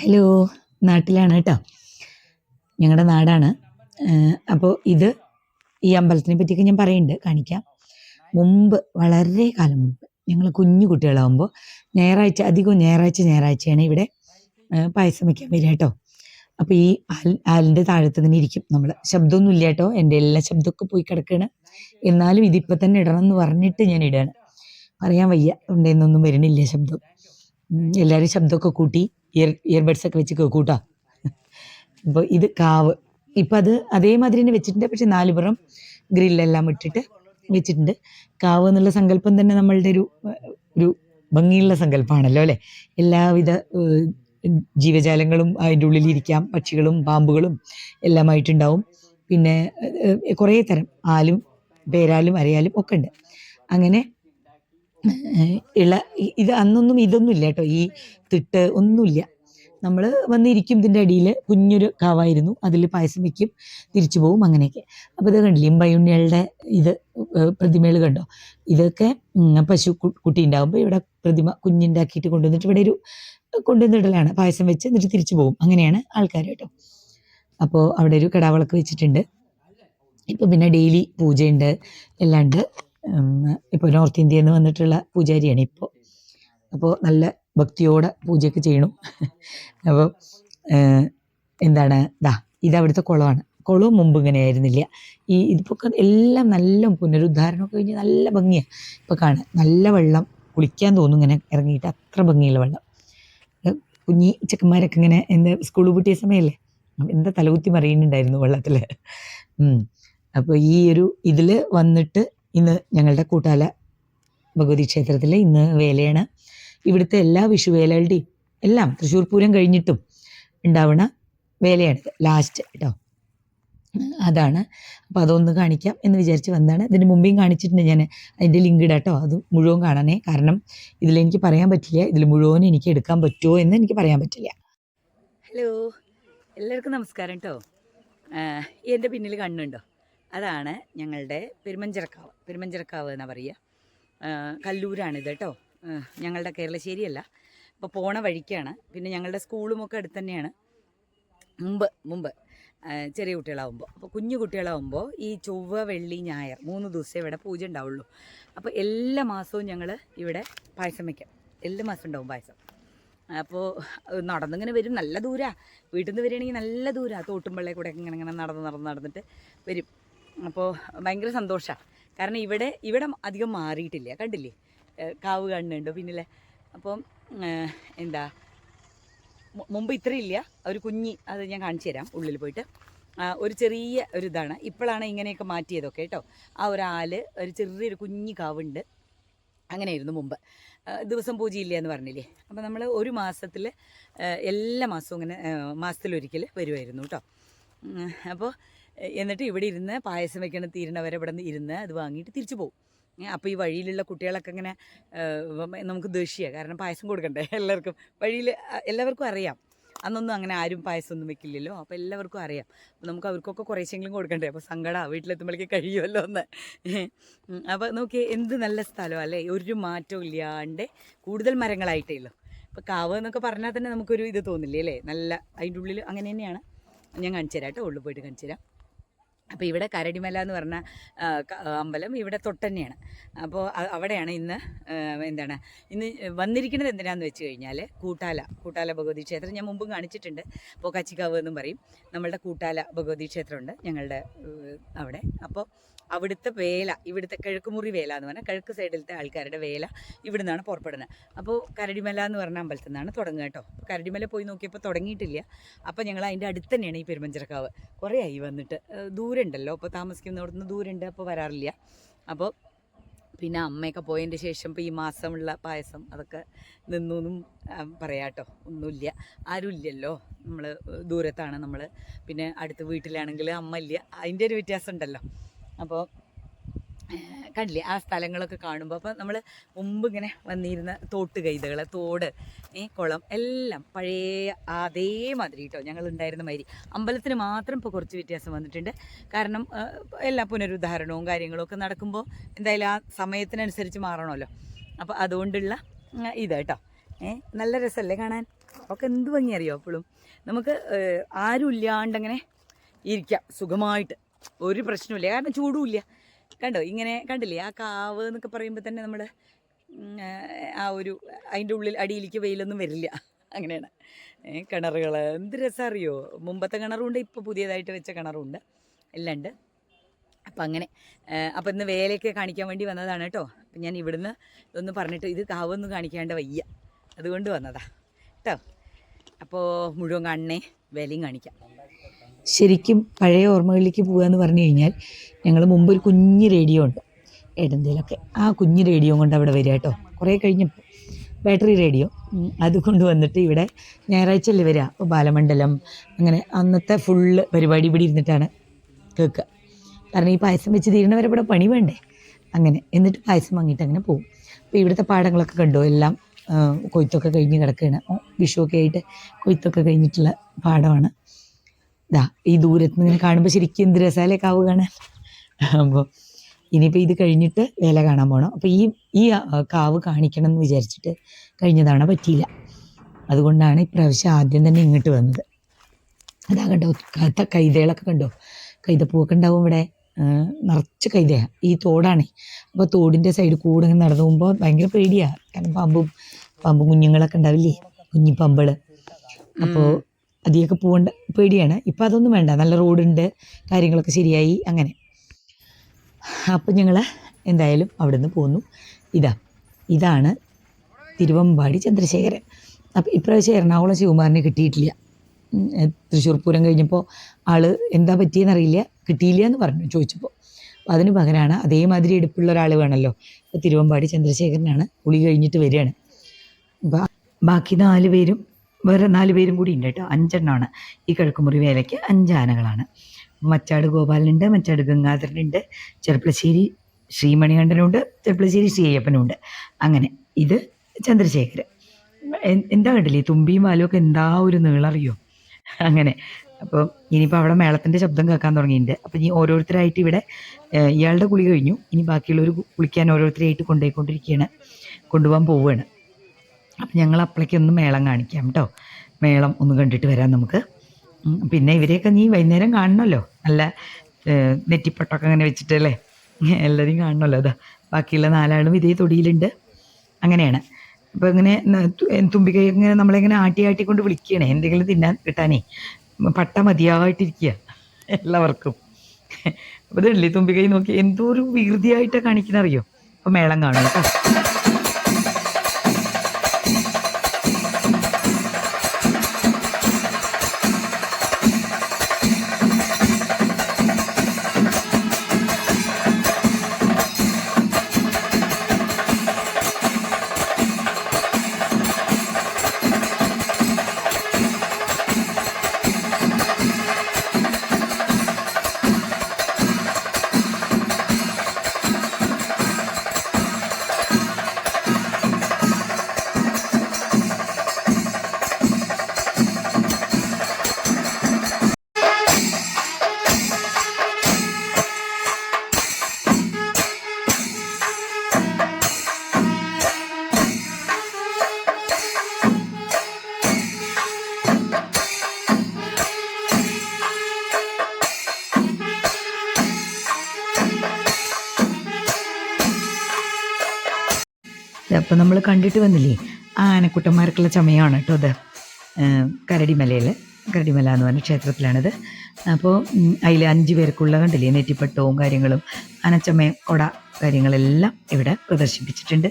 Hello, നാട്ടിലാണ് കേട്ടോ. ഞങ്ങളുടെ നാടാണ്. അപ്പോൾ ഇത് ഈ അമ്പലത്തിനെ പറ്റിയൊക്കെ ഞാൻ പറയുന്നുണ്ട്, കാണിക്കാം. മുമ്പ് വളരെ കാലം മുമ്പ് ഞങ്ങൾ കുഞ്ഞു കുട്ടികളാകുമ്പോൾ ഞായറാഴ്ച, അധികവും ഞായറാഴ്ചയാണ് ഇവിടെ പായസം വയ്ക്കാൻ വരിക കേട്ടോ. അപ്പോൾ ഈ ആലിൻ്റെ താഴത്ത് ഇങ്ങനെ ഇരിക്കും നമ്മൾ. ശബ്ദമൊന്നും ഇല്ല കേട്ടോ, എൻ്റെ എല്ലാ ശബ്ദമൊക്കെ പോയി കിടക്കുകയാണ്. എന്നാലും ഇതിപ്പോൾ തന്നെ ഇടണം എന്ന് പറഞ്ഞിട്ട് ഞാൻ ഇടുകയാണ്. പറയാൻ വയ്യ, ഉണ്ടെന്നൊന്നും വരുന്നില്ല ശബ്ദം. എല്ലാവരും ശബ്ദമൊക്കെ കൂട്ടി ഇയർബഡ്സൊക്കെ വെച്ച് കേൾക്കൂട്ടോ. അപ്പോൾ ഇത് കാവ്. ഇപ്പം അത് അതേമാതിരി തന്നെ വെച്ചിട്ടുണ്ട്, പക്ഷെ 4 പുറം ഗ്രില്ലെല്ലാം ഇട്ടിട്ട് വെച്ചിട്ടുണ്ട്. കാവ് എന്നുള്ള സങ്കല്പം തന്നെ നമ്മളുടെ ഒരു ഭംഗിയുള്ള സങ്കല്പമാണല്ലോ അല്ലേ. എല്ലാവിധ ജീവജാലങ്ങളും അതിൻ്റെ ഉള്ളിലിരിക്കാം, പക്ഷികളും പാമ്പുകളും എല്ലാമായിട്ടുണ്ടാവും. പിന്നെ കുറേ തരം ആലും പേരാലും അരയാലും ഒക്കെ ഉണ്ട്. അങ്ങനെ ഇത് അന്നൊന്നും ഇതൊന്നും ഇല്ല കേട്ടോ, ഈ തിട്ട് ഒന്നുമില്ല. നമ്മൾ വന്നിരിക്കും, ഇതിൻ്റെ അടിയിൽ കുഞ്ഞൊരു കാവായിരുന്നു, അതിൽ പായസം വയ്ക്കും, തിരിച്ചു പോവും, അങ്ങനെയൊക്കെ. അപ്പോൾ ഇത് കണ്ടില്ലേ, ഇമ്പയുണ്ണികളുടെ ഇത് പ്രതിമകൾ കണ്ടോ. ഇതൊക്കെ പശു കുട്ടി ഉണ്ടാകുമ്പോൾ ഇവിടെ പ്രതിമ കുഞ്ഞുണ്ടാക്കിയിട്ട് കൊണ്ടുവന്നിട്ട് ഇവിടെ ഒരു കൊണ്ടുവന്നിടലാണ്, പായസം വെച്ച് എന്നിട്ട് തിരിച്ചു പോകും. അങ്ങനെയാണ് ആൾക്കാർ കേട്ടോ. അപ്പോൾ അവിടെ ഒരു കിടാവിളക്ക് വെച്ചിട്ടുണ്ട്. ഇപ്പം പിന്നെ ഡെയിലി പൂജയുണ്ട്, എല്ലാം ഉണ്ട്. ഇപ്പോൾ നോർത്ത് ഇന്ത്യയിൽ നിന്ന് വന്നിട്ടുള്ള പൂജാരിയാണ് ഇപ്പോൾ. അപ്പോൾ നല്ല ഭക്തിയോടെ പൂജയൊക്കെ ചെയ്യണം. അപ്പോൾ എന്താണ് ഇതവിടുത്തെ കുളമാണ്. കുളവും മുമ്പ് ഇങ്ങനെ ആയിരുന്നില്ല. ഇതിപ്പോൾ എല്ലാം നല്ല പുനരുദ്ധാരണമൊക്കെ കഴിഞ്ഞ് നല്ല ഭംഗിയാണ് ഇപ്പോൾ കാണാൻ. നല്ല വെള്ളം, കുളിക്കാൻ തോന്നും ഇങ്ങനെ ഇറങ്ങിയിട്ട്, അത്ര ഭംഗിയുള്ള വെള്ളം. കുഞ്ഞി ചെക്കന്മാരൊക്കെ ഇങ്ങനെ സ്കൂൾ പൂട്ടിയ സമയമല്ലേ, എന്താ തലകുത്തി മറിയുന്നുണ്ടായിരുന്നു വെള്ളത്തിൽ. അപ്പോൾ ഈ ഒരു ഇതിൽ വന്നിട്ട് ഇന്ന് ഞങ്ങളുടെ കൂട്ടാല ഭഗവതി ക്ഷേത്രത്തിൽ ഇന്ന് വേലയാണ്. ഇവിടുത്തെ എല്ലാ വിഷുവേലകളുടെയും എല്ലാം തൃശ്ശൂർ പൂരം കഴിഞ്ഞിട്ടും ഉണ്ടാവുന്ന വേലയാണിത്, ലാസ്റ്റ് കേട്ടോ. അതാണ്. അപ്പോൾ അതൊന്ന് കാണിക്കാം എന്ന് വിചാരിച്ച് വന്നതാണ്. ഇതിന് മുമ്പേയും കാണിച്ചിട്ടുണ്ട് ഞാൻ, അതിൻ്റെ ലിങ്ക് ഇടാം കേട്ടോ. അത് മുഴുവൻ കാണണേ, കാരണം ഇതിലെനിക്ക് പറയാൻ പറ്റില്ല, ഇതിൽ മുഴുവൻ എനിക്ക് എടുക്കാൻ പറ്റുമോ എന്ന് എനിക്ക് പറയാൻ പറ്റില്ല. ഹലോ, എല്ലാവർക്കും നമസ്കാരം കേട്ടോ. എൻ്റെ പിന്നിൽ കണ്ണുണ്ടോ, അതാണ് ഞങ്ങളുടെ പെരുമഞ്ചിറക്കാവ് എന്നാണ് പറയുക. കല്ലൂരാണിത് കേട്ടോ, ഞങ്ങളുടെ കേരളശ്ശേരിയല്ല. ഇപ്പോൾ പോണ വഴിക്കാണ്. പിന്നെ ഞങ്ങളുടെ സ്കൂളുമൊക്കെ അടുത്ത് തന്നെയാണ്. മുമ്പ് ചെറിയ കുട്ടികളാവുമ്പോൾ, അപ്പോൾ കുഞ്ഞു കുട്ടികളാവുമ്പോൾ ഈ ചൊവ്വ, വെള്ളി, ഞായർ 3 ദിവസമേ ഇവിടെ പൂജ ഉണ്ടാവുള്ളൂ. അപ്പോൾ എല്ലാ മാസവും ഞങ്ങൾ ഇവിടെ പായസം വയ്ക്കാം. എല്ലാ മാസവും ഉണ്ടാവും പായസം. അപ്പോൾ നടന്നിങ്ങനെ വരും, നല്ല ദൂരമാണ്. വീട്ടിൽ നിന്ന് വരികയാണെങ്കിൽ നല്ല ദൂരമാണ്, തോട്ടുമ്പള്ളേ കൂടെ ഇങ്ങനെ നടന്നിട്ട് വരും. അപ്പോൾ ഭയങ്കര സന്തോഷമാണ്, കാരണം ഇവിടെ അധികം മാറിയിട്ടില്ല. കണ്ടില്ലേ, കാവ് കാണുന്നുണ്ടോ പിന്നിലെ. അപ്പം മുമ്പ് ഇത്രയില്ല, ഒരു കുഞ്ഞി, അത് ഞാൻ കാണിച്ചു തരാം ഉള്ളിൽ പോയിട്ട്. ഒരു ചെറിയ ഒരു ഇതാണ്, ഇപ്പോഴാണ് ഇങ്ങനെയൊക്കെ മാറ്റിയതൊക്കെ കേട്ടോ. ആ ഒരു ചെറിയൊരു കുഞ്ഞി കാവുണ്ട്. അങ്ങനെയായിരുന്നു മുമ്പ്. ദിവസം പൂജയില്ല എന്ന് പറഞ്ഞില്ലേ. അപ്പോൾ നമ്മൾ ഒരു മാസത്തിൽ എല്ലാ മാസവും ഇങ്ങനെ മാസത്തിലൊരിക്കൽ വരുമായിരുന്നു കേട്ടോ. അപ്പോൾ എന്നിട്ട് ഇവിടെ ഇരുന്ന് പായസം വയ്ക്കണം, തീരണവരെ ഇവിടെ നിന്ന് ഇരുന്ന് അത് വാങ്ങിയിട്ട് തിരിച്ചു പോകും. അപ്പോൾ ഈ വഴിയിലുള്ള കുട്ടികളൊക്കെ ഇങ്ങനെ നമുക്ക് ദേഷ്യമാണ്, കാരണം പായസം കൊടുക്കണ്ടേ എല്ലാവർക്കും. വഴിയിൽ എല്ലാവർക്കും അറിയാം, അന്നൊന്നും അങ്ങനെ ആരും പായസമൊന്നും വെക്കില്ലല്ലോ. അപ്പോൾ എല്ലാവർക്കും അറിയാം. അപ്പോൾ നമുക്ക് അവർക്കൊക്കെ കുറേശ്ശെങ്കിലും കൊടുക്കണ്ടേ. അപ്പോൾ സങ്കടമാണ്, വീട്ടിലെത്തുമ്പോഴേക്ക് കഴിയുമല്ലോ എന്ന്. അപ്പോൾ നോക്കി, എന്ത് നല്ല സ്ഥലം അല്ലേ, ഒരു മാറ്റവും ഇല്ലാണ്ട് കൂടുതൽ മരങ്ങളായിട്ടേ ഉള്ളൂ. അപ്പോൾ കാവ് എന്നൊക്കെ പറഞ്ഞാൽ തന്നെ നമുക്കൊരു ഇത് തോന്നില്ലേ അല്ലേ, നല്ല അതിൻ്റെ ഉള്ളിൽ അങ്ങനെ തന്നെയാണ്. ഞാൻ കാണിച്ചു തരാം കേട്ടോ, ഉള്ളിൽ പോയിട്ട് കാണിച്ചു തരാം. അപ്പോൾ ഇവിടെ കരടിമല എന്ന് പറഞ്ഞ അമ്പലം ഇവിടെ തൊട്ടുതന്നെയാണ്. അപ്പോൾ അവിടെയാണ് ഇന്ന് ഇന്ന് വന്നിരിക്കുന്നത്. എന്തിനാന്ന് വെച്ച് കഴിഞ്ഞാൽ കൂട്ടാല ഭഗവതി ക്ഷേത്രം ഞാൻ മുമ്പും കാണിച്ചിട്ടുണ്ട്. അപ്പോൾ കച്ചിക്കാവ് എന്നും പറയും. നമ്മളുടെ കൂട്ടാല ഭഗവതി ക്ഷേത്രമുണ്ട് ഞങ്ങളുടെ അവിടെ. അപ്പോൾ അവിടുത്തെ വേല, ഇവിടുത്തെ കിഴക്കുമുറി വേല എന്ന് പറഞ്ഞാൽ കിഴക്ക് സൈഡിലത്തെ ആൾക്കാരുടെ വേല ഇവിടെ നിന്നാണ് പുറപ്പെടുന്നത്. അപ്പോൾ കരടിമല എന്ന് പറഞ്ഞ അമ്പലത്തിൽ നിന്നാണ് തുടങ്ങുക കേട്ടോ. കരടിമല പോയി നോക്കിയപ്പോൾ തുടങ്ങിയിട്ടില്ല. അപ്പോൾ ഞങ്ങൾ അതിൻ്റെ അടുത്ത് തന്നെയാണ് ഈ പെരുമഞ്ചിറക്കാവ്. കുറേ ആയി വന്നിട്ട്, ദൂരം ഉണ്ടല്ലോ, അപ്പോൾ താമസിക്കുന്നവിടുന്ന് ദൂരമുണ്ട്, അപ്പോൾ വരാറില്ല. അപ്പോൾ പിന്നെ അമ്മയൊക്കെ പോയതിൻ്റെ ശേഷം ഇപ്പോൾ ഈ മാസമുള്ള പായസം അതൊക്കെ നിന്നൊന്നും പറയാം കേട്ടോ. ഒന്നുമില്ല, ആരും ഇല്ലല്ലോ, നമ്മൾ ദൂരത്താണ് നമ്മൾ. പിന്നെ അടുത്ത വീട്ടിലാണെങ്കിൽ അമ്മ ഇല്ല, അതിൻ്റെ ഒരു വ്യത്യാസം ഉണ്ടല്ലോ. അപ്പോൾ കണ്ടില്ലേ ആ സ്ഥലങ്ങളൊക്കെ കാണുമ്പോൾ. അപ്പോൾ നമ്മൾ മുമ്പ് ഇങ്ങനെ വന്നിരുന്ന തോട്ടുകൈതകൾ, തോട്, കുളം എല്ലാം പഴയ അതേമാതിരി കേട്ടോ, ഞങ്ങളുണ്ടായിരുന്ന മാതിരി. അമ്പലത്തിന് മാത്രം ഇപ്പോൾ കുറച്ച് വ്യത്യാസം വന്നിട്ടുണ്ട്, കാരണം എല്ലാ പുനരുദ്ധാരണവും കാര്യങ്ങളും ഒക്കെ നടക്കുമ്പോൾ എന്തായാലും ആ സമയത്തിനനുസരിച്ച് മാറണമല്ലോ. അപ്പോൾ അതുകൊണ്ടുള്ള ഇത് കേട്ടോ. നല്ല രസമല്ലേ കാണാൻ. ഒക്കെ എന്ത് ഭംഗി അറിയോ അപ്പോഴും നമുക്ക് ആരും ഇല്ലാണ്ടങ്ങനെ ഇരിക്കാം സുഖമായിട്ട്, ഒരു പ്രശ്നമില്ല. കാരണം ചൂടുമില്ല. കണ്ടോ ഇങ്ങനെ കണ്ടില്ലേ ആ കാവ് എന്നൊക്കെ പറയുമ്പോൾ തന്നെ നമ്മൾ ആ ഒരു അതിൻ്റെ ഉള്ളിൽ അടിയിലേക്ക് വെയിലൊന്നും വരില്ല. അങ്ങനെയാണ്. കിണറുകൾ എന്ത് രസം അറിയോ. മുമ്പത്തെ കിണറുണ്ട്, ഇപ്പോൾ പുതിയതായിട്ട് വെച്ച കിണറുണ്ട്, എല്ലാം ഉണ്ട്. അപ്പം അങ്ങനെ അപ്പം ഇന്ന് വേലയൊക്കെ കാണിക്കാൻ വേണ്ടി വന്നതാണ് കേട്ടോ. അപ്പം ഞാൻ ഇവിടുന്ന് ഇതൊന്ന് പറഞ്ഞിട്ട് ഇത് കാവൊന്നും കാണിക്കാണ്ട് വയ്യ, അതുകൊണ്ട് വന്നതാ കേട്ടോ. അപ്പോൾ മുഴുവൻ കാണണേ, വേലയും കാണിക്കാം. ശരിക്കും പഴയ ഓർമ്മകളിലേക്ക് പോകുക എന്ന് പറഞ്ഞു കഴിഞ്ഞാൽ, ഞങ്ങൾ മുമ്പ് ഒരു കുഞ്ഞ് റേഡിയോ ഉണ്ട് ഏടെന്തേലൊക്കെ, ആ കുഞ്ഞ് റേഡിയോ കൊണ്ട് അവിടെ വരിക കേട്ടോ. കുറേ കഴിഞ്ഞപ്പോൾ ബാറ്ററി റേഡിയോ അത് കൊണ്ടുവന്നിട്ട് ഇവിടെ ഞായറാഴ്ചയല്ലേ വരിക. അപ്പോൾ ബാലമണ്ഡലം അങ്ങനെ അന്നത്തെ ഫുള്ള് പരിപാടി ഇവിടെ ഇരുന്നിട്ടാണ് കേൾക്കുക. കാരണം ഈ പായസം വെച്ച് തീരണവരെ ഇവിടെ പണി വേണ്ടേ. അങ്ങനെ എന്നിട്ട് പായസം വാങ്ങിയിട്ട് അങ്ങനെ പോകും. അപ്പോൾ ഇവിടുത്തെ പാടങ്ങളൊക്കെ കണ്ടോ, എല്ലാം കൊയ്ത്തൊക്കെ കഴിഞ്ഞ് കിടക്കുകയാണ്. വിഷുവൊക്കെ ആയിട്ട് കൊയ്ത്തൊക്കെ കഴിഞ്ഞിട്ടുള്ള പാടമാണ്. ഇതാ ഈ ദൂരത്ത് നിന്ന് ഇങ്ങനെ കാണുമ്പോൾ ശരിക്കും എന്ത് രസാലേ കാവ് കാണാൻ. അപ്പോൾ ഇനിയിപ്പോൾ ഇത് കഴിഞ്ഞിട്ട് വേല കാണാൻ പോകണം. അപ്പോൾ ഈ കാവ് കാണിക്കണം എന്ന് വിചാരിച്ചിട്ട് കഴിഞ്ഞ തവണ പറ്റിയില്ല. അതുകൊണ്ടാണ് ഇപ്രാവശ്യം ആദ്യം തന്നെ ഇങ്ങോട്ട് വന്നത്. അതാ കണ്ടോ കൈതകളൊക്കെ കണ്ടോ, കൈതപ്പൂവൊക്കെ ഉണ്ടാവും ഇവിടെ. നിറച്ച് കൈതയാണ്. ഈ തോടാണേ. അപ്പോൾ തോടിൻ്റെ സൈഡിൽ കൂടെ ഇങ്ങനെ നടന്നു പോകുമ്പോൾ ഭയങ്കര പേടിയാണ്. കാരണം പാമ്പ് കുഞ്ഞുങ്ങളൊക്കെ ഉണ്ടാവില്ലേ, കുഞ്ഞിപ്പമ്പൾ. അപ്പോൾ അതിയൊക്കെ പോകേണ്ട പേടിയാണ്. ഇപ്പം അതൊന്നും വേണ്ട, നല്ല റോഡുണ്ട്, കാര്യങ്ങളൊക്കെ ശരിയായി. അങ്ങനെ അപ്പം ഞങ്ങൾ എന്തായാലും അവിടെ നിന്ന് പോന്നു. ഇതാണ് തിരുവമ്പാടി ചന്ദ്രശേഖരൻ. അപ്പം ഇപ്രാവശ്യം എറണാകുളം ശിവകുമാറിനെ കിട്ടിയിട്ടില്ല. തൃശ്ശൂർ പൂരം കഴിഞ്ഞപ്പോൾ ആൾ എന്താ പറ്റിയെന്നറിയില്ല, കിട്ടിയില്ല എന്ന് പറഞ്ഞു ചോദിച്ചപ്പോൾ. അപ്പോൾ അതിന് പകരമാണ് അതേമാതിരി എടുപ്പുള്ള ഒരാൾ വേണമല്ലോ. അപ്പോൾ തിരുവമ്പാടി ചന്ദ്രശേഖരനാണ്. കുളി കഴിഞ്ഞിട്ട് വരികയാണ്. ബാക്കി 4 പേരും വേറെ 4 പേരും കൂടി ഉണ്ട് കേട്ടോ. 5 എണ്ണമാണ് ഈ കിഴക്കുമുറി വേലയ്ക്ക്. 5 ആനകളാണ്. മച്ചാട് ഗോപാലനുണ്ട്, മച്ചാട് ഗംഗാധരനുണ്ട്, ചെർപ്പളശ്ശേരി ശ്രീമണികണ്ഠനുണ്ട്, ചെർപ്പളശ്ശേരി ശ്രീ അയ്യപ്പനുണ്ട്. അങ്ങനെ ഇത് ചന്ദ്രശേഖരൻ. എന്താ കണ്ടില്ലേ തുമ്പിയും വാലും ഒക്കെ എന്താ ഒരു നീളറിയോ. അങ്ങനെ അപ്പോൾ ഇനിയിപ്പോൾ അവിടെ മേളത്തിൻ്റെ ശബ്ദം കേൾക്കാൻ തുടങ്ങിയിട്ടുണ്ട്. അപ്പോൾ ഇനി ഓരോരുത്തരായിട്ട് ഇവിടെ ഇയാളുടെ കുളി കഴിഞ്ഞു, ഇനി ബാക്കിയുള്ളവർ കുളിക്കാൻ ഓരോരുത്തരായിട്ട് കൊണ്ടുപോകാൻ പോവുകയാണ്. അപ്പം ഞങ്ങൾ അപ്പോഴേക്കൊന്ന് മേളം കാണിക്കാം കേട്ടോ. മേളം ഒന്ന് കണ്ടിട്ട് വരാം നമുക്ക്. പിന്നെ ഇവരെയൊക്കെ നീ വൈകുന്നേരം കാണണമല്ലോ, നല്ല നെറ്റിപ്പട്ടൊക്കെ അങ്ങനെ വെച്ചിട്ടല്ലേ എല്ലാവരെയും കാണണമല്ലോ. അതാ ബാക്കിയുള്ള 4 ആളും ഇതേ തൊടിയിലുണ്ട്. അങ്ങനെയാണ്. അപ്പോൾ ഇങ്ങനെ തുമ്പിക്കൈ ഇങ്ങനെ നമ്മളിങ്ങനെ ആട്ടിക്കൊണ്ട് വിളിക്കുകയാണ് എന്തെങ്കിലും തിന്നാൻ കിട്ടാനേ. പട്ട മതിയായിട്ടിരിക്കുക എല്ലാവർക്കും. അപ്പോൾ ഇതല്ലേ തുമ്പിക്കൈ നോക്കി എന്തോ ഒരു വികൃതിയായിട്ടാണ് കാണിക്കുന്ന അറിയോ. അപ്പോൾ മേളം കാണും കേട്ടോ. അപ്പം നമ്മൾ കണ്ടിട്ട് വന്നില്ലേ ആനക്കുട്ടന്മാർക്കുള്ള ചമയമാണ് കേട്ടോ അത്. കരടിമല എന്ന് പറഞ്ഞ ക്ഷേത്രത്തിലാണിത്. അപ്പോൾ അതിൽ 5 പേർക്കുള്ള കണ്ടില്ലേ നെറ്റിപ്പട്ടവും കാര്യങ്ങളും ആനച്ചമയം കൊട കാര്യങ്ങളെല്ലാം ഇവിടെ പ്രദർശിപ്പിച്ചിട്ടുണ്ട്.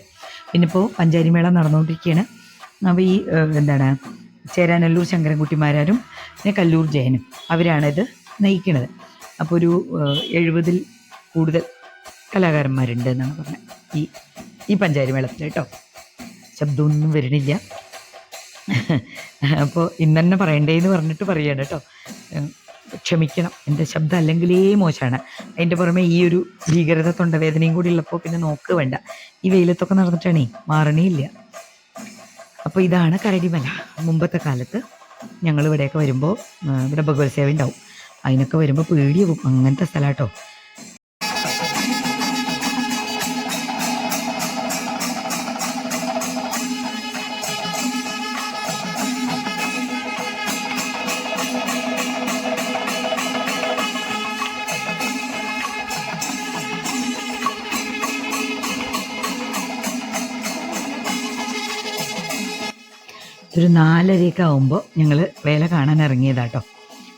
പിന്നെ ഇപ്പോൾ പഞ്ചാരിമേള നടന്നുകൊണ്ടിരിക്കുകയാണ്. അപ്പോൾ ഈ ചേരാനല്ലൂർ ശങ്കരൻകുട്ടിമാരും പിന്നെ കല്ലൂർ ജയനും അവരാണിത് നയിക്കുന്നത്. അപ്പോൾ ഒരു 70-ൽ കൂടുതൽ കലാകാരന്മാരുണ്ട് എന്നാണ് പറഞ്ഞത് ഈ പഞ്ചാരിമേളത്തിൽ കേട്ടോ. ശബ്ദമൊന്നും വരണില്ല. അപ്പോൾ ഇന്ന് തന്നെ പറയണ്ടേന്ന് പറഞ്ഞിട്ട് പറയാണ് കേട്ടോ. ക്ഷമിക്കണം, എൻ്റെ ശബ്ദം അല്ലെങ്കിലേ മോശമാണ്. അതിൻ്റെ പുറമെ ഈ ഒരു ഭീകരത തൊണ്ടവേദനയും കൂടി ഉള്ളപ്പോൾ പിന്നെ നോക്ക് വേണ്ട. ഈ വെയിലത്തൊക്കെ നടന്നിട്ടാണേ മാറണേയില്ല. അപ്പോൾ ഇതാണ് കരടിമല. മുമ്പത്തെ കാലത്ത് ഞങ്ങൾ ഇവിടെയൊക്കെ വരുമ്പോൾ ഇവിടെ ഭഗവത് സേവ ഉണ്ടാവും. അതിനൊക്കെ വരുമ്പോൾ പേടിയാവും. അങ്ങനത്തെ സ്ഥലം കേട്ടോ. ഒരു 4:30 ആകുമ്പോൾ ഞങ്ങൾ വേല കാണാൻ ഇറങ്ങിയതാട്ടോ.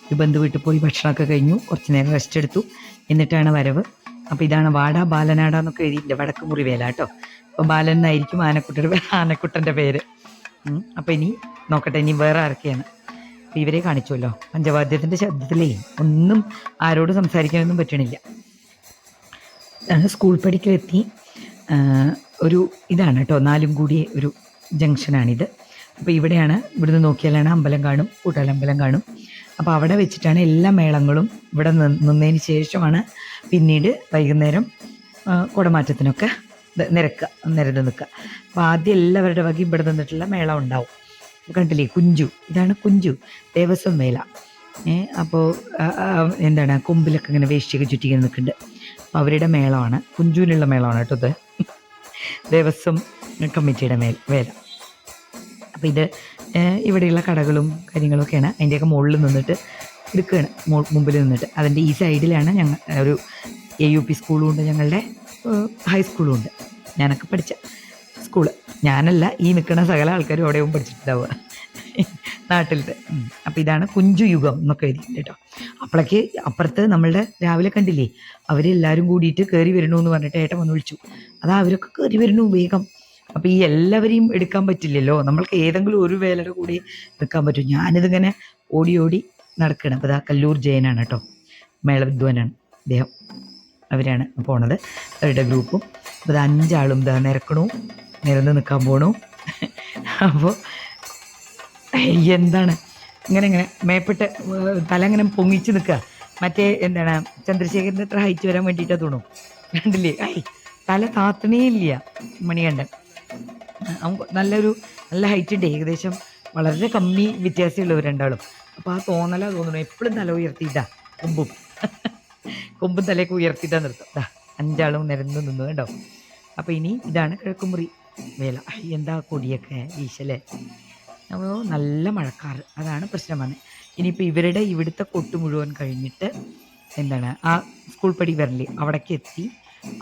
ഒരു ബന്ധു വീട്ടിൽ പോയി ഭക്ഷണമൊക്കെ കഴിഞ്ഞു, കുറച്ച് നേരം റെസ്റ്റ് എടുത്തു, എന്നിട്ടാണ് വരവ്. അപ്പോൾ ഇതാണ് വാടാ ബാലനാട എന്നൊക്കെ എഴുതിയിട്ടുണ്ട്, വടക്കുമുറി വേല കേട്ടോ. അപ്പോൾ ബാലൻ എന്നായിരിക്കും ആനക്കുട്ടൻ്റെ പേര്. അപ്പോൾ ഇനി നോക്കട്ടെ, ഇനി വേറെ ആരൊക്കെയാണ്. അപ്പോൾ ഇവരെ കാണിച്ചുവല്ലോ. പഞ്ചവാദ്യത്തിൻ്റെ ശബ്ദത്തിലേ ഒന്നും ആരോട് സംസാരിക്കാനൊന്നും പറ്റണില്ല. സ്കൂൾ പഠിക്കലെത്തി. ഒരു ഇതാണ് കേട്ടോ, 4 കൂടിയ ഒരു ജംഗ്ഷനാണിത്. അപ്പോൾ ഇവിടുന്ന് നോക്കിയാലാണ് അമ്പലം കാണും, കൂട്ടാലമ്പലം കാണും. അപ്പോൾ അവിടെ വെച്ചിട്ടാണ് എല്ലാ മേളങ്ങളും ഇവിടെ നിന്നതിന് ശേഷമാണ് പിന്നീട് വൈകുന്നേരം കുടമാറ്റത്തിനൊക്കെ നിരന്ന് നിൽക്കുക. അപ്പോൾ ആദ്യം എല്ലാവരുടെ വക ഇവിടെ നിന്നിട്ടുള്ള മേളം ഉണ്ടാവും. കണ്ടില്ലേ, കുഞ്ചു, ഇതാണ് കുഞ്ചു ദേവസ്വം മേള. അപ്പോൾ എന്താണ്, കൊമ്പിലൊക്കെ ഇങ്ങനെ വേഷ്ടിയൊക്കെ ചുറ്റിങ്ങനെ നിൽക്കുന്നുണ്ട്. അപ്പോൾ അവരുടെ മേളമാണ്, കുഞ്ചുവിനുള്ള മേളമാണ് കേട്ടോ ഇത്, ദേവസ്വം കമ്മിറ്റിയുടെ വേല. അപ്പോൾ ഇത് ഇവിടെയുള്ള കടകളും കാര്യങ്ങളൊക്കെയാണ്. അതിൻ്റെയൊക്കെ മുകളിൽ നിന്നിട്ട് എടുക്കുകയാണ്, മുമ്പിൽ നിന്നിട്ട്. അതിൻ്റെ ഈ സൈഡിലാണ് ഞങ്ങൾ ഒരു AUP സ്കൂളും ഉണ്ട്, ഞങ്ങളുടെ ഹൈസ്കൂളും ഉണ്ട്. ഞാനൊക്കെ പഠിച്ച സ്കൂള്. ഞാനല്ല, ഈ നിൽക്കുന്ന സകല ആൾക്കാരും അവിടെയും പഠിച്ചിട്ടുണ്ടാവുക നാട്ടിലത്തെ. അപ്പോൾ ഇതാണ് കുഞ്ചു യുഗം എന്നൊക്കെ എഴുതിയിട്ടുണ്ട് കേട്ടോ. അപ്പോഴേക്ക് അപ്പുറത്ത് നമ്മളുടെ രാവിലെ കണ്ടില്ലേ, അവരെല്ലാവരും കൂടിയിട്ട് കയറി വരണമെന്ന് പറഞ്ഞിട്ട് ഏട്ടൻ വന്ന് വിളിച്ചു. അതാ അവരൊക്കെ കയറി വരണു വേഗം. അപ്പോൾ ഈ എല്ലാവരെയും എടുക്കാൻ പറ്റില്ലല്ലോ, നമ്മൾക്ക് ഏതെങ്കിലും ഒരു വേലയുടെ കൂടി നിൽക്കാൻ പറ്റും. ഞാനിതിങ്ങനെ ഓടി ഓടി നടക്കണം. അപ്പോൾ ഇതാ കല്ലൂർ ജയനാണ് കേട്ടോ, മേളവിദ്വാനാണ് അദ്ദേഹം. അവരാണ് പോണത്, അവരുടെ ഗ്രൂപ്പും. അപ്പോൾ ഇത് 5 ആളും ഇതാ നിരന്ന് നിൽക്കാൻ പോണു. അപ്പോൾ എന്താണ് ഇങ്ങനെ മേപ്പിട്ട് തല ഇങ്ങനെ പൊങ്ങിച്ച് നിൽക്കുക. മറ്റേ എന്താണ് ചന്ദ്രശേഖരൻ്റെ അത്ര ഹൈറ്റ് വരാൻ വേണ്ടിയിട്ടാണ് തോന്നും. കണ്ടില്ലേ, തല താത്തണേ ഇല്ല മണികണ്ഠൻ. നല്ല ഹൈറ്റ് ഉണ്ട്, ഏകദേശം വളരെ കമ്മി വ്യത്യാസമുള്ളവർ രണ്ടാളും. അപ്പോൾ ആ തോന്നുന്നു എപ്പോഴും തല ഉയർത്തിയിട്ടാ, കൊമ്പും തലയൊക്കെ ഉയർത്തിയിട്ടാ നിർത്തും. 5 ആളും നിരന്ന് നിന്നു കേട്ടോ. അപ്പോൾ ഇനി ഇതാണ് കിഴക്കുമുറി വേല. എന്താ കൊടിയൊക്കെ വീശലേ. നമ്മൾ നല്ല മഴക്കാറ്, അതാണ് പ്രശ്നം വന്നത്. ഇനിയിപ്പോൾ ഇവിടുത്തെ കൊട്ട് മുഴുവൻ കഴിഞ്ഞിട്ട് എന്താണ് ആ സ്കൂൾ പടി വരല് അവിടേക്ക് എത്തി.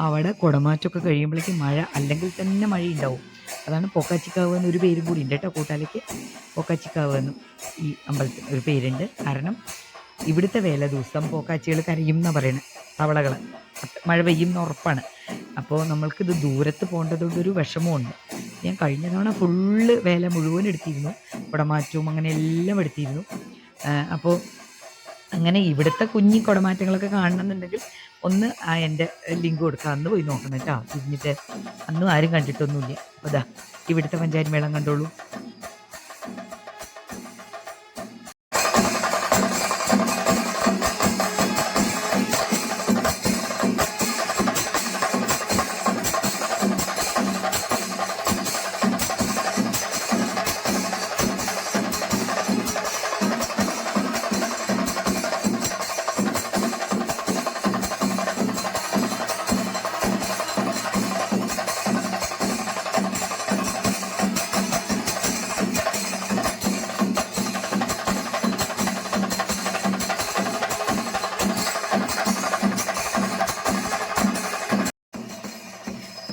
അവിടെ കുടമാറ്റമൊക്കെ കഴിയുമ്പോഴേക്ക് മഴ, അല്ലെങ്കിൽ തന്നെ മഴയുണ്ടാവും. അതാണ് പോക്കാച്ചിക്കാവ് എന്നൊരു പേരും കൂടി ഉണ്ട് കേട്ടോ കൂട്ടാലേക്ക്. പോക്കാച്ചിക്കാവ് എന്നും ഈ അമ്പലത്തിൽ ഒരു പേരുണ്ട്. കാരണം ഇവിടുത്തെ വേല ദിവസം പോക്കാച്ചികൾ കരയും എന്നാണ് പറയുന്നത്, തവളകൾ. മഴ പെയ്യുന്ന ഉറപ്പാണ്. അപ്പോൾ നമ്മൾക്കിത് ദൂരത്ത് പോകേണ്ടതുകൊണ്ടൊരു വിഷമമുണ്ട്. ഞാൻ കഴിഞ്ഞ തവണ ഫുള്ള് വേല മുഴുവൻ എടുത്തിരുന്നു, കുടമാറ്റവും അങ്ങനെ എല്ലാം എടുത്തിരുന്നു. അപ്പോൾ അങ്ങനെ ഇവിടുത്തെ കുഞ്ഞി കുടമാറ്റങ്ങളൊക്കെ കാണണമെന്നുണ്ടെങ്കിൽ ഒന്ന് എൻ്റെ ലിങ്ക് കൊടുക്കാം, അന്ന് പോയി നോക്കണം കേട്ടോ. തിരിഞ്ഞിട്ട് അന്നും ആരും കണ്ടിട്ടൊന്നുമില്ല. അപ്പോൾ ഇതാ ഇവിടുത്തെ പഞ്ചായത്ത് മേളം കണ്ടോളൂ.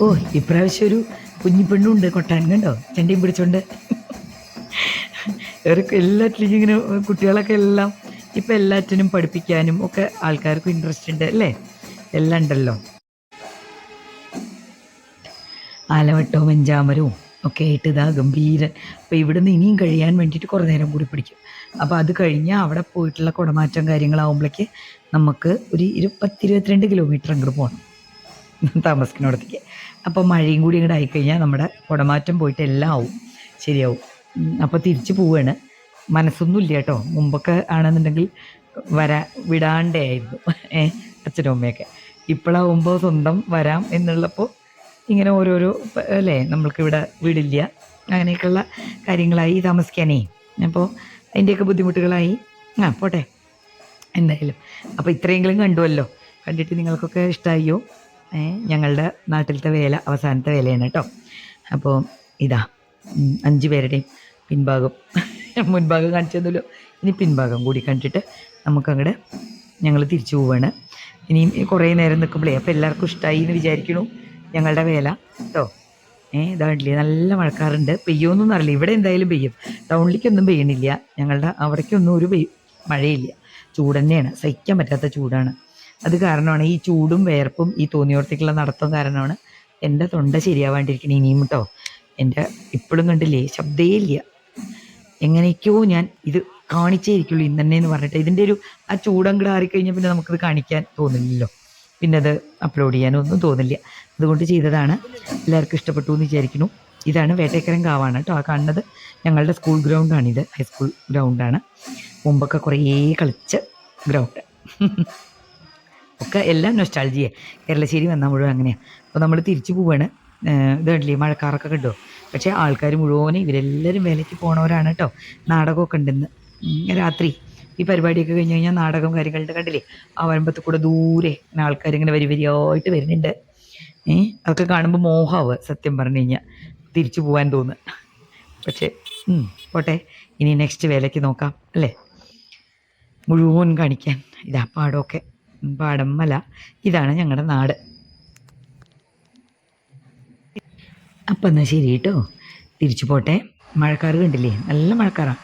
ഓ, ഇപ്രാവശ്യം ഒരു കുഞ്ഞിപ്പെണ്ണുണ്ട് കൊട്ടാൻ, കണ്ടോ, ചെണ്ടിയും പിടിച്ചോണ്ട്. എല്ലാറ്റിലും ഇങ്ങനെ കുട്ടികളൊക്കെ എല്ലാം ഇപ്പം എല്ലാറ്റിനും പഠിപ്പിക്കാനും ഒക്കെ ആൾക്കാർക്കും ഇൻട്രസ്റ്റ് ഉണ്ട് അല്ലേ, എല്ലാം ഉണ്ടല്ലോ. ആലവട്ടവും വെഞ്ചാമരവും ഒക്കെ ആയിട്ട് ഇതാ ഗംഭീരൻ. അപ്പോൾ ഇവിടുന്ന് ഇനിയും കഴിയാൻ വേണ്ടിയിട്ട് കുറേ നേരം കൂടി പിടിക്കും. അപ്പോൾ അത് കഴിഞ്ഞാൽ അവിടെ പോയിട്ടുള്ള കുടമാറ്റം കാര്യങ്ങളാവുമ്പോഴേക്ക് നമുക്ക് ഒരു 22 കിലോമീറ്റർ അങ്ങോട്ട് പോകണം താമസിക്കുന്നിടത്തേക്ക്. അപ്പോൾ മഴയും കൂടി ഇങ്ങോട്ട് ആയിക്കഴിഞ്ഞാൽ നമ്മുടെ കുടമാറ്റം പോയിട്ട് എല്ലാം ആവും, ശരിയാവും. അപ്പോൾ തിരിച്ചു പോവുകയാണ്. മനസ്സൊന്നും ഇല്ല കേട്ടോ. മുമ്പൊക്കെ ആണെന്നുണ്ടെങ്കിൽ വിടാണ്ടേ ആയിരുന്നു അച്ഛനും അമ്മയൊക്കെ. ഇപ്പോഴാവുമ്പോൾ സ്വന്തം വരാം എന്നുള്ളപ്പോൾ ഇങ്ങനെ ഓരോരോ അല്ലേ, നമ്മൾക്കിവിടെ വീടില്ല, അങ്ങനെയൊക്കെയുള്ള കാര്യങ്ങളായി താമസിക്കാനേ. അപ്പോൾ അതിൻ്റെയൊക്കെ ബുദ്ധിമുട്ടുകളായി. പോട്ടെ എന്തായാലും. അപ്പോൾ ഇത്രയെങ്കിലും കണ്ടുവല്ലോ. കണ്ടിട്ട് നിങ്ങൾക്കൊക്കെ ഇഷ്ടമായോ? ഞങ്ങളുടെ നാട്ടിലത്തെ വേല അവസാനത്തെ വേലയാണ് കേട്ടോ. അപ്പോൾ ഇതാ 5 പേരുടെയും പിൻഭാഗം, മുൻഭാഗം കാണിച്ചതല്ലോ, ഇനി പിൻഭാഗം കൂടി കണ്ടിട്ട് നമുക്കങ്ങോട്ട് ഞങ്ങൾ തിരിച്ചു പോവുകയാണ്. ഇനിയും കുറേ നേരം നിൽക്കുമ്പോഴേ അപ്പോൾ എല്ലാവർക്കും ഇഷ്ടമായി എന്ന് വിചാരിക്കണു ഞങ്ങളുടെ വേല കേട്ടോ. ഇതാണ്ടില്ലേ നല്ല മഴക്കാറുണ്ട്, പെയ്യുമെന്നൊന്നും അറിയില്ല. ഇവിടെ എന്തായാലും പെയ്യും, ടൗണിലേക്കൊന്നും പെയ്യണില്ല, ഞങ്ങളുടെ അവിടേക്കൊന്നും ഒരു മഴയില്ല. ചൂട് തന്നെയാണ്, സഹിക്കാൻ പറ്റാത്ത ചൂടാണ്. അത് കാരണമാണ് ഈ ചൂടും വേർപ്പും ഈ തോന്നിയോടത്തേക്കുള്ള നടത്തം കാരണമാണ് എൻ്റെ തൊണ്ട ശരിയാവാണ്ടിരിക്കണേ ഇനിയും കേട്ടോ. എൻ്റെ ഇപ്പോഴും കണ്ടില്ലേ ശബ്ദേ ഇല്ല, എങ്ങനെയൊക്കെയോ ഞാൻ ഇത് കാണിച്ചേ ഇരിക്കുള്ളൂ ഇന്ന് തന്നെ എന്ന് പറഞ്ഞിട്ട്. ഇതിൻ്റെ ഒരു ആ ചൂടങ്ങട് ആറിക്കഴിഞ്ഞാൽ പിന്നെ നമുക്കത് കാണിക്കാൻ തോന്നില്ലല്ലോ, പിന്നെ അത് അപ്ലോഡ് ചെയ്യാനൊന്നും തോന്നില്ല. അതുകൊണ്ട് ചെയ്തതാണ്. എല്ലാവർക്കും ഇഷ്ടപ്പെട്ടു എന്ന് വിചാരിക്കുന്നു. ഇതാണ് വേട്ടേക്കരം കാവാണ് കേട്ടോ. ആ കാണുന്നത് ഞങ്ങളുടെ സ്കൂൾ ഗ്രൗണ്ടാണിത്, ഹൈസ്കൂൾ ഗ്രൗണ്ടാണ്. മുമ്പൊക്കെ കുറേ കളിച്ച ഗ്രൗണ്ട് ഒക്കെ എല്ലാം നൊസ്റ്റാൾജിയെ. കേരളശ്ശേരി വന്നാൽ മുഴുവൻ അങ്ങനെയാണ്. അപ്പോൾ നമ്മൾ തിരിച്ചു പോവാണ്. ഇത് കണ്ടില്ലേ മഴക്കാറൊക്കെ കണ്ടോ. പക്ഷേ ആൾക്കാർ മുഴുവനും ഇവരെല്ലാവരും വേലയ്ക്ക് പോണവരാണ് കേട്ടോ. നാടകമൊക്കെ ഉണ്ടെന്ന് രാത്രി ഈ പരിപാടിയൊക്കെ കഴിഞ്ഞ് കഴിഞ്ഞാൽ നാടകം കാര്യങ്ങളുണ്ട്. കണ്ടില്ലേ ആ വരമ്പത്ത് കൂടെ ദൂരെ ആൾക്കാരിങ്ങനെ വരിയായിട്ട് വരുന്നുണ്ട്. അതൊക്കെ കാണുമ്പോൾ മോഹമാവുക സത്യം പറഞ്ഞു കഴിഞ്ഞാൽ, തിരിച്ചു പോകാൻ തോന്നുക. പക്ഷേ പോട്ടെ, ഇനി നെക്സ്റ്റ് വേലയ്ക്ക് നോക്കാം അല്ലേ. മുഴുവൻ കാണിക്കാൻ ഇതാ പാടമൊക്കെ, പാടം മല, ഇതാണ് ഞങ്ങളുടെ നാട്. അപ്പം എന്നാൽ ശരി കേട്ടോ, തിരിച്ചു പോട്ടെ. മഴക്കാറ് കണ്ടില്ലേ, നല്ല മഴക്കാറാണ്.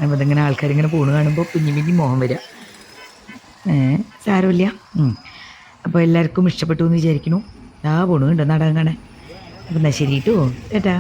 അപ്പോൾ ഇതിങ്ങനെ ആൾക്കാരിങ്ങനെ പോണ് കാണുമ്പോൾ കുഞ്ഞു മോഹം വരിക. സാരമില്ല. അപ്പോൾ എല്ലാവർക്കും ഇഷ്ടപ്പെട്ടു എന്ന് വിചാരിക്കുന്നു. പോണു കണ്ടോ നാടകം കാണാൻ. അപ്പം എന്നാൽ ശരി കേട്ടോ, ചേട്ടാ.